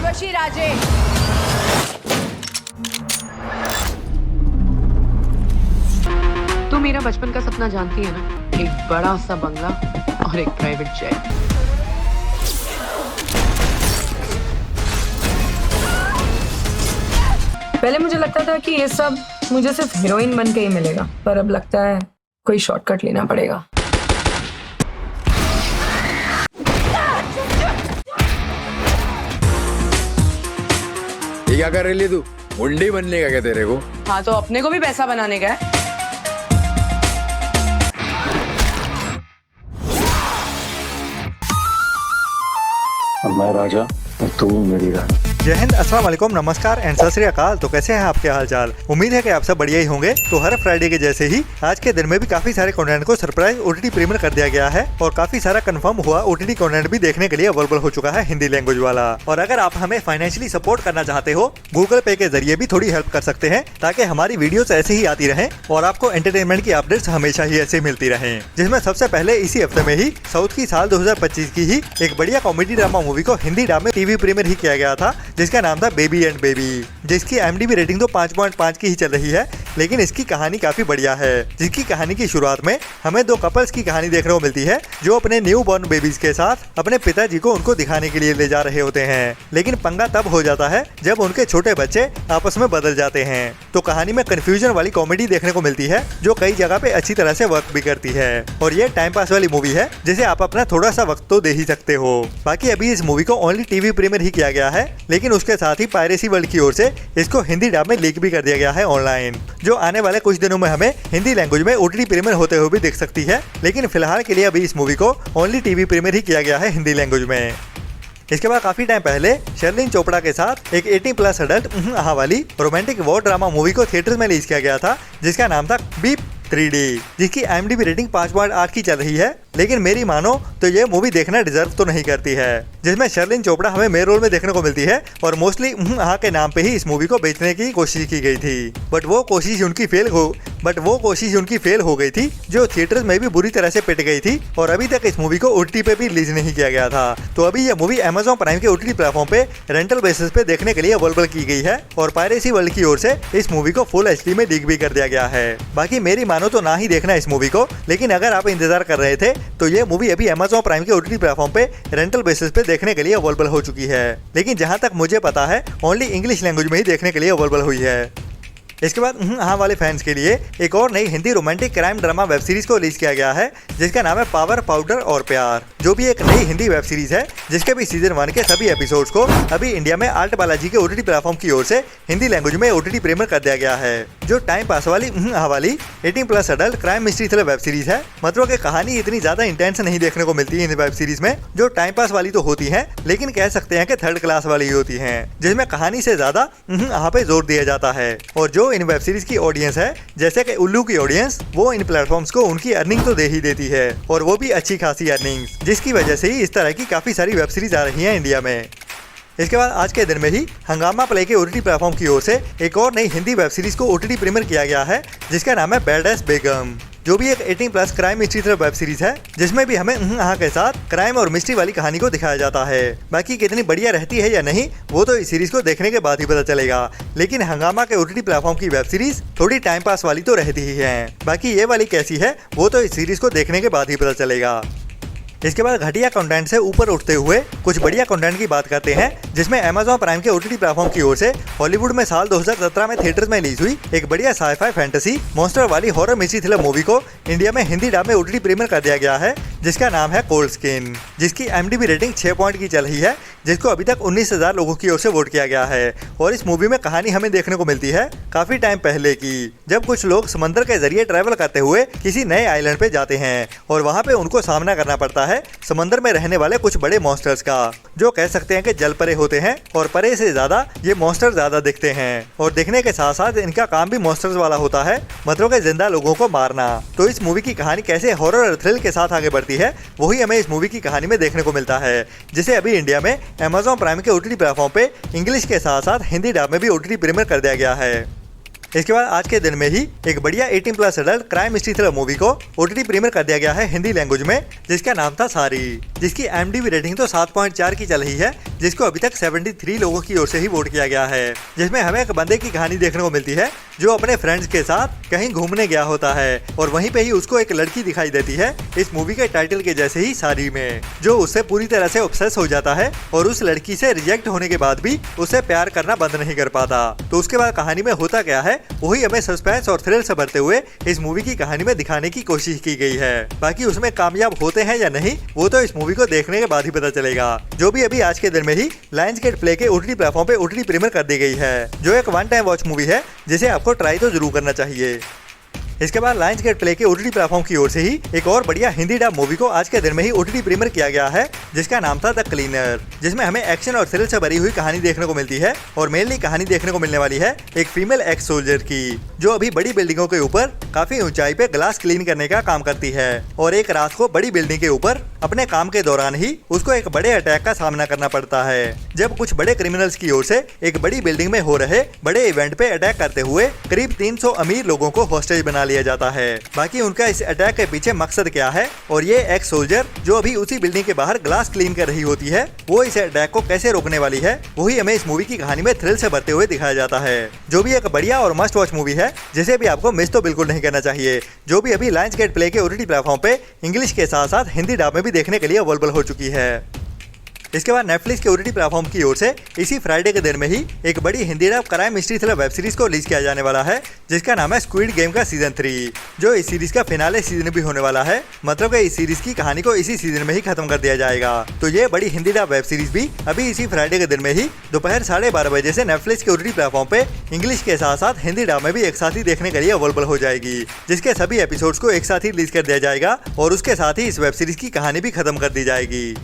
उर्वशी राजे। तू मेरा बचपन का सपना जानती है ना, एक बड़ा सा बंगला और एक प्राइवेट जेट। पहले मुझे लगता था कि ये सब मुझे सिर्फ हीरोइन बन के ही मिलेगा, पर अब लगता है कोई शॉर्टकट लेना पड़ेगा। ये क्या कर रही है तू? मुंडी बनने का क्या तेरे को? हाँ तो अपने को भी पैसा बनाने का है। मैं राजा और तू मेरी रानी। जय हिंद, अस्सलाम वालेकुम, नमस्कार एंड सत श्री अकाल। तो कैसे हैं आपके हालचाल? उम्मीद है कि आप सब बढ़िया ही होंगे। तो हर फ्राइडे के जैसे ही आज के दिन में भी काफी सारे कंटेंट को सरप्राइज ओटीटी प्रीमियर कर दिया गया है और काफी सारा कंफर्म हुआ ओटीटी कंटेंट भी देखने के लिए अवेलेबल हो चुका है हिंदी लैंग्वेज वाला। और अगर आप हमें फाइनेंशियली सपोर्ट करना चाहते हो, गूगल पे के जरिए भी थोड़ी हेल्प कर सकते हैं ताकि हमारी वीडियोस ऐसे ही आती रहें और आपको एंटरटेनमेंट की अपडेट्स हमेशा ही ऐसे मिलती रहें। जिसमें सबसे पहले इसी हफ्ते में ही साउथ की साल 2025 की ही एक बढ़िया कॉमेडी ड्रामा मूवी को हिंदी डब में टीवी प्रीमियर ही किया गया था, जिसका नाम था बेबी एंड बेबी, जिसकी IMDb रेटिंग तो 5.5 की ही चल रही है, लेकिन इसकी कहानी काफी बढ़िया है। जिसकी कहानी की शुरुआत में हमें दो कपल्स की कहानी देखने को मिलती है जो अपने न्यू बॉर्न बेबीज के साथ अपने पिताजी को उनको दिखाने के लिए ले जा रहे होते हैं। लेकिन पंगा तब हो जाता है जब उनके छोटे बच्चे आपस में बदल जाते हैं। तो कहानी में कंफ्यूजन वाली कॉमेडी देखने को मिलती है जो कई जगह पे अच्छी तरह से वर्क भी करती है। और ये टाइम पास वाली मूवी है जिसे आप अपना थोड़ा सा वक्त तो दे ही सकते हो। बाकी अभी इस मूवी को ओनली टीवी प्रीमियर ही किया गया है, लेकिन उसके साथ ही पायरेसी वर्ल्ड की ओर से इसको हिंदी डब में लीक भी कर दिया गया है ऑनलाइन, जो आने वाले कुछ दिनों में हमें हिंदी लैंग्वेज में ओटीटी प्रीमियर होते हुए भी दिख सकती है। लेकिन फिलहाल के लिए अभी इस मूवी को ओनली टीवी प्रीमियर ही किया गया है हिंदी लैंग्वेज में। इसके बाद काफी टाइम पहले शर्लिन चोपड़ा के साथ एक 18+ अडल्ट वाली रोमांटिक वॉर ड्रामा मूवी को थिएटर्स में रिलीज किया गया था, जिसका नाम था बीप 3D, जिसकी IMDb रेटिंग 5.8 की चल रही है। लेकिन मेरी मानो तो ये मूवी देखना डिजर्व तो नहीं करती है, जिसमें शर्लिन चोपड़ा हमें मेन रोल में देखने को मिलती है और मोस्टली के नाम पे ही इस मूवी को बेचने की कोशिश की गई थी। बट वो कोशिश उनकी फेल हो गई थी, जो थिएटर्स में भी बुरी तरह से पिट गई थी और अभी तक इस मूवी को OTT पे भी रिलीज नहीं किया गया था। तो अभी यह मूवी Amazon प्राइम के OTT प्लेटफॉर्म पे रेंटल बेसिस पे देखने के लिए अवेलेबल की गई है और पायरेसी वर्ल्ड की ओर से इस मूवी को फुल HD में लीक भी कर दिया गया है। बाकी मेरी मानो तो ना ही देखना इस मूवी को, लेकिन अगर आप इंतजार कर रहे थे तो ये मूवी अभी Amazon प्राइम के OTT प्लेटफॉर्म पे रेंटल बेसिस पे देखने के लिए अवेलेबल हो चुकी है। लेकिन जहां तक मुझे पता है ओनली इंग्लिश लैंग्वेज में ही देखने के लिए अवेलेबल हुई है। इसके बाद हाँ वाले फैंस के लिए एक और नई Hindi romantic crime drama web series को रिलीज किया गया है, जिसका नाम है पावर, पाउडर और प्यार, जो भी एक नई हिंदी वेब सीरीज है जिसके भी सीजन 1 के सभी एपिसोड्स को अभी इंडिया में आर्ट बालाजी के OTT प्लेटफॉर्म की ओर से हिंदी लैंग्वेज में OTT प्रीमियर कर दिया गया है। जो टाइम पास वाली 18+ adult crime mystery thriller web series है। मतलब कि कहानी इतनी ज्यादा इंटेंस नहीं देखने को मिलती है इन वेब सीरीज में, जो टाइम पास वाली तो होती है लेकिन कह सकते हैं कि थर्ड क्लास वाली ही होती है, जिसमें कहानी से ज्यादा यहाँ पे जोर दिया जाता है। और जो इन वेब सीरीज की ऑडियंस है, जैसे कि उल्लू की ऑडियंस, वो इन प्लेटफॉर्म्स को उनकी अर्निंग तो दे ही देती है और वो भी अच्छी खासी अर्निंग, जिसकी वजह से ही इस तरह की काफी सारी वेब सीरीज आ रही हैं इंडिया में। इसके बाद आज के दिन में ही हंगामा प्ले के OTT प्लेटफॉर्म की ओर से एक और नई हिंदी वेब सीरीज को OTT प्रीमियर किया गया है, जिसका नाम है बैडएस बेगम, जो भी एक 18+ crime mystery thriller web series है, जिसमें भी हमें के साथ क्राइम और मिस्ट्री वाली कहानी को दिखाया जाता है। बाकी कितनी बढ़िया रहती है या नहीं वो तो इस सीरीज को देखने के बाद ही पता चलेगा, लेकिन हंगामा के OTT प्लेटफॉर्म की वेब सीरीज थोड़ी टाइम पास वाली तो रहती ही है। बाकी ये वाली कैसी है वो तो इस सीरीज को देखने के बाद ही पता चलेगा। इसके बाद घटिया कंटेंट से ऊपर उठते हुए कुछ बढ़िया कंटेंट की बात करते हैं, जिसमें Amazon प्राइम के OTT प्लेटफॉर्म की ओर से हॉलीवुड में साल 2017 में थिएटर्स में रिलीज हुई एक बढ़िया साइ-फाई फैंटेसी मॉन्स्टर वाली हॉरर मिस्ट्री थ्रिलर मूवी को इंडिया में हिंदी डब में OTT प्रीमियर कर दिया गया है, जिसका नाम है कोल्ड स्किन, जिसकी IMDb रेटिंग 6 पॉइंट की चल रही है, जिसको अभी तक 19,000 लोगों की ओर से वोट किया गया है। और इस मूवी में कहानी हमें देखने को मिलती है काफी टाइम पहले की, जब कुछ लोग समंदर के जरिए ट्रैवल करते हुए किसी नए आइलैंड पे जाते हैं और वहाँ पे उनको सामना करना पड़ता है समंदर में रहने वाले कुछ बड़े मॉन्स्टर्स का, जो कह सकते हैं कि जल परे होते हैं और परे से ज्यादा ये मॉन्स्टर ज्यादा दिखते हैं और दिखने के साथ साथ इनका काम भी मॉन्स्टर्स वाला होता है, मतलब के जिंदा लोगों को मारना। तो इस मूवी की कहानी कैसे हॉरर और थ्रिल के साथ आगे बढ़ती है वही हमें इस मूवी की कहानी में देखने को मिलता है, जिसे अभी इंडिया में Amazon प्राइम के OTT प्लेटफॉर्म पे इंग्लिश के साथ साथ हिंदी डब में भी OTT प्रीमियर कर दिया गया है। इसके बाद आज के दिन में ही एक बढ़िया 18+ adult crime mystery thriller movie को OTT प्रीमियर कर दिया गया है हिंदी लैंग्वेज में, जिसका नाम था सारी, जिसकी IMDb रेटिंग तो 7.4 की चल रही है, जिसको अभी तक 73 लोगों की ओर से ही वोट किया गया है, जिसमें हमें एक बंदे की कहानी देखने को मिलती है जो अपने फ्रेंड्स के साथ कहीं घूमने गया होता है और वहीं पे ही उसको एक लड़की दिखाई देती है इस मूवी के टाइटल के जैसे ही साड़ी में, जो उससे पूरी तरह से ऑब्सेस हो जाता है और उस लड़की से रिजेक्ट होने के बाद भी उसे प्यार करना बंद नहीं कर पाता। तो उसके बाद कहानी में होता क्या है वही हमें सस्पेंस और थ्रिल से भरते हुए इस मूवी की कहानी में दिखाने की कोशिश की गई है। बाकी उसमें कामयाब होते हैं या नहीं वो तो इस मूवी को देखने के बाद ही पता चलेगा, जो भी अभी आज के दिन में ही लायंसगेट प्ले के ओटीटी प्लेटफॉर्म पे ओटीटी प्रीमियर कर दी गई है, जो एक वन टाइम वॉच मूवी है जिसे आपको ट्राई तो जरूर करना चाहिए। इसके बाद लायंसगेट प्ले के ओटीटी प्लेटफॉर्म की ओर से ही एक और बढ़िया हिंदी डब मूवी को आज के दिन में ही ओटीटी प्रीमियर किया गया है, जिसका नाम था द क्लीनर, जिसमें हमें एक्शन और थ्रिल से भरी हुई कहानी देखने को मिलती है और मेनली कहानी देखने को मिलने वाली है एक फीमेल एक्स सोल्जर की, जो अभी बड़ी बिल्डिंगों के ऊपर काफी ऊंचाई पे ग्लास क्लीन करने का काम करती है और एक रात को बड़ी बिल्डिंग के ऊपर अपने काम के दौरान ही उसको एक बड़े अटैक का सामना करना पड़ता है, जब कुछ बड़े क्रिमिनल्स की ओर से एक बड़ी बिल्डिंग में हो रहे बड़े इवेंट पे अटैक करते हुए करीब 300 अमीर लोगों को हॉस्टेज बना लिया जाता है। बाकी उनका इस अटैक के पीछे मकसद क्या है और ये एक्स सोल्जर जो अभी उसी बिल्डिंग के बाहर ग्लास क्लीन कर रही होती है वो इस अटैक को कैसे रोकने वाली है, वही हमें इस मूवी की कहानी में थ्रिल से भरते हुए दिखाया जाता है, जो भी एक बढ़िया और मस्ट वॉच मूवी है जिसे भी आपको मिस तो बिल्कुल नहीं करना चाहिए, जो भी अभी लायंसगेट प्ले के ओटीटी प्लेटफॉर्म पे इंग्लिश के साथ साथ हिंदी डब में भी देखने के लिए अवेलेबल हो चुकी है। इसके बाद नेटफ्लिक्स के ओटीटी प्लेटफॉर्म की ओर से इसी फ्राइडे के दिन में ही एक बड़ी Hindi dub crime mystery thriller web series को रिलीज किया जाने वाला है, जिसका नाम है स्क्विड गेम का सीजन 3, जो इस सीरीज का फिनाले सीजन भी होने वाला है, मतलब कि इस सीरीज की कहानी को इसी सीजन में ही खत्म कर दिया जाएगा। तो ये बड़ी हिंदी डब वेब सीरीज भी अभी इसी फ्राइडे के दिन में ही दोपहर 12:30 बजे से नेटफ्लिक्स के ओटीटी प्लेटफॉर्म पे इंग्लिश के साथ साथ हिंदी डब में भी एक साथ ही देखने के लिए अवेलेबल हो जाएगी, जिसके सभी एपिसोड्स को एक साथ ही रिलीज कर दिया जाएगा और उसके साथ ही इस वेब सीरीज की कहानी भी खत्म कर दी जाएगी।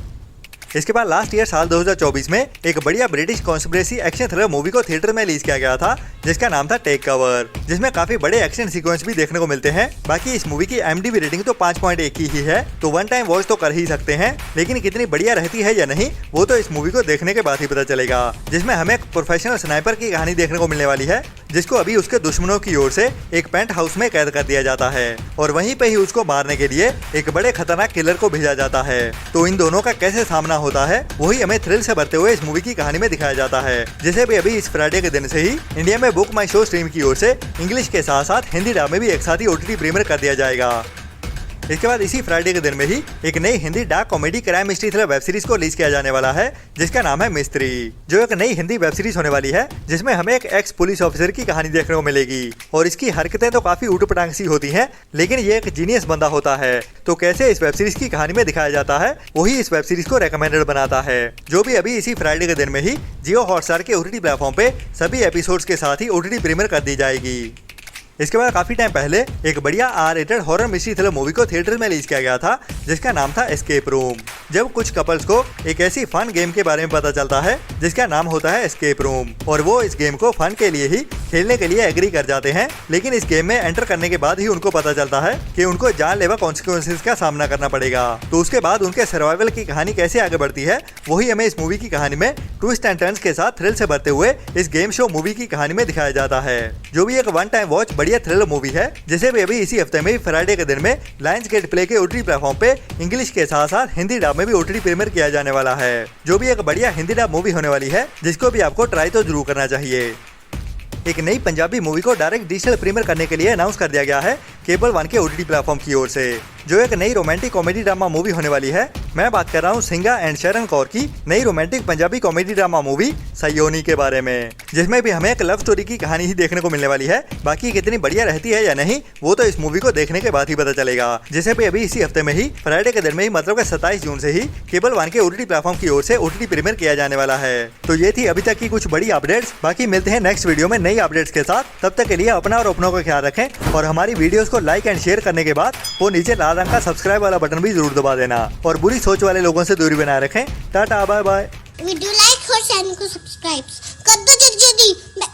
इसके बाद लास्ट ईयर साल 2024 में एक बढ़िया British conspiracy action thriller movie को थिएटर में रिलीज किया गया था, जिसका नाम था टेक कवर, जिसमें काफी बड़े एक्शन सीक्वेंस भी देखने को मिलते हैं। बाकी इस मूवी की IMDb रेटिंग तो 5.1 की ही है, तो वन टाइम वॉच तो कर ही सकते हैं, लेकिन कितनी बढ़िया रहती है या नहीं वो तो इस मूवी को देखने के बाद ही पता चलेगा, जिसमें हमें एक प्रोफेशनल स्नाइपर की कहानी देखने को मिलने वाली है, जिसको अभी उसके दुश्मनों की ओर से एक पेंट हाउस में कैद कर दिया जाता है और वहीं पे ही उसको मारने के लिए एक बड़े खतरनाक किलर को भेजा जाता है। तो इन दोनों का कैसे सामना होता है वही हमें थ्रिल से भरते हुए इस मूवी की कहानी में दिखाया जाता है, जिसे भी अभी इस फ्राइडे के दिन से ही इंडिया में बुक माई शो स्ट्रीम की ओर से इंग्लिश के साथ साथ हिंदी डब में भी एक साथ ही ओटीटी प्रीमियर कर दिया जाएगा। इसके बाद इसी फ्राइडे के दिन में ही एक नई Hindi dark comedy crime mystery thriller web series को रिलीज किया जाने वाला है, जिसका नाम है मिस्ट्री, जो एक नई हिंदी वेब सीरीज होने वाली है, जिसमें हमें एक एक्स पुलिस ऑफिसर की कहानी देखने को मिलेगी और इसकी हरकतें तो काफी ऊट-पटांग सी होती हैं, लेकिन ये एक जीनियस बंदा होता है। तो कैसे इस वेब सीरीज की कहानी में दिखाया जाता है वही इस वेब सीरीज को रेकमेंडेड बनाता है, जो भी अभी इसी फ्राइडे के दिन में ही जियो हॉटस्टार के ओटीटी प्लेटफॉर्म पे सभी एपिसोड्स के साथ ही ओटीटी प्रीमियर कर दी जाएगी। इसके बाद काफी टाइम पहले एक बढ़िया R-रेटेड हॉरर मिस्ट्री थ्रिलर मूवी को थिएटर में रिलीज किया गया था, जिसका नाम था एस्केप रूम, जब कुछ कपल्स को एक ऐसी फन गेम के बारे में पता चलता है जिसका नाम होता है एस्केप रूम और वो इस गेम को फन के लिए ही खेलने के लिए एग्री कर जाते हैं, लेकिन इस गेम में एंटर करने के बाद ही उनको पता चलता है कि उनको जानलेवा कॉन्सिक्वेंसेस का सामना करना पड़ेगा। तो उसके बाद उनके सर्वाइवल की कहानी कैसे आगे बढ़ती है वही हमें इस मूवी की कहानी में ट्विस्ट एंड टर्न्स के साथ थ्रिल से भरते हुए इस गेम शो मूवी की कहानी में दिखाया जाता है, जो भी एक वन टाइम वॉच बढ़िया थ्रिलर मूवी है, जिसे भी अभी इसी हफ्ते में फ्राइडे के दिन में लायंसगेट प्ले के ओटीटी प्लेटफॉर्म पे इंग्लिश के साथ साथ हिंदी डब में भी ओटीटी प्रीमियर किया जाने वाला है, जो भी एक बढ़िया हिंदी डब मूवी होने वाली है, जिसको भी आपको ट्राई तो जरूर करना चाहिए। एक नई पंजाबी मूवी को डायरेक्ट डिजिटल प्रीमियर करने के लिए अनाउंस कर दिया गया है केबल वन के ओटीटी प्लेटफॉर्म की ओर से, जो एक नई रोमांटिक कॉमेडी ड्रामा मूवी होने वाली है। मैं बात कर रहा हूँ सिंगा एंड शरण कौर की नई romantic Punjabi comedy drama movie Sayoni के बारे में, जिसमें भी हमें एक लव स्टोरी की कहानी ही देखने को मिलने वाली है। बाकी कितनी बढ़िया रहती है या नहीं वो तो इस मूवी को देखने के बाद ही पता चलेगा, जिसे भी अभी इसी हफ्ते में ही फ्राइडे के दिन में ही मतलब 27 जून से ही केबल वन के ओटीटी प्लेटफॉर्म की ओर से ओटीटी प्रीमियर किया जाने वाला है। तो ये थी अभी तक की कुछ बड़ी अपडेट्स, बाकी मिलते हैं नेक्स्ट वीडियो में नई अपडेट्स के साथ। तब तक के लिए अपना और अपनों का ख्याल रखें और हमारी वीडियोस को लाइक एंड शेयर करने के बाद वो नीचे लाल रंग का सब्सक्राइब वाला बटन भी जरूर दबा देना और बुरी सोच वाले लोगों से दूरी बनाए रखें। Tata bye bye. Video like और चैनल को सब्सक्राइब कर दो जल्दी,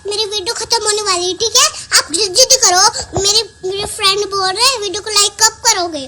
मेरी वीडियो खत्म होने वाली है, ठीक है? आप जल्दी करो, मेरे फ्रेंड बोल रहे हैं वीडियो को लाइक कब करोगे?